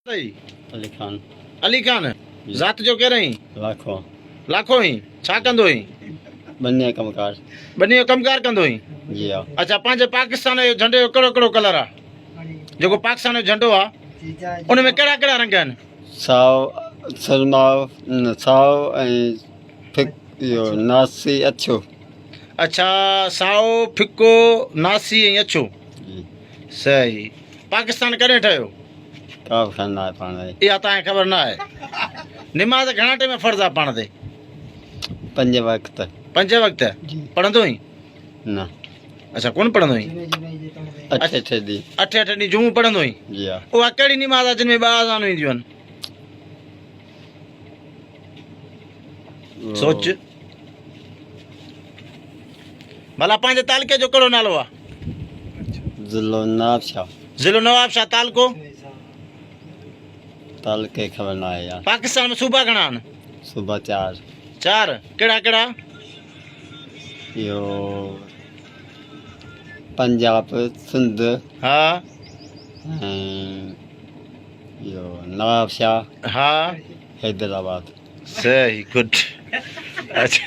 अली खान अली खान ज़ात जो कह रही लाखों लाखों ही छा कंदो ही बन्ने कमकार बनी जो कमकार कंदो ही जी हाँ अच्छा पंहिंजे पाकिस्तान जो झंडे जो कहिड़ो कहिड़ो कलर आहे जेको पाकिस्तान जो झंडो आहे उन में कहिड़ा कहिड़ा रंग आहिनि साव सरमाव साव ऐं फिक इहो नासी अछो अच्छा साओ फिको नासी ऐं अछो जी सही पाकिस्तान कॾहिं ठहियो का बि खाना आहे पाण खे इहा तव्हांखे ख़बर न आहे निमाज़ घणा टाइम फ़र्ज़ु आहे पाण ते 5 वक़्त 5 वक़्त जी पढ़ंदो ई न अच्छा कोन पढ़ंदो ई अठे ॾींहुं 8 ॾींहं जुमो पढ़ंदो ई जी हाँ उहा कहिड़ी निमाज़ आहे जिन में 2 अज़ानूं ईंदियूं आहिनि सोच भला पंहिंजे तालुके जो कहिड़ो नालो आहे ज़िलो नाबशाह ज़िलो नवाबशाह तालुको तालुके ख़बर न आहे यार पाकिस्तान में सूबा घणा आहिनि सुबह 4 4 कहिड़ा कहिड़ा इहो पंजाब सिंध हा ऐं इहो नवाबशाह हा हैदराबाद सही गुड अच्छा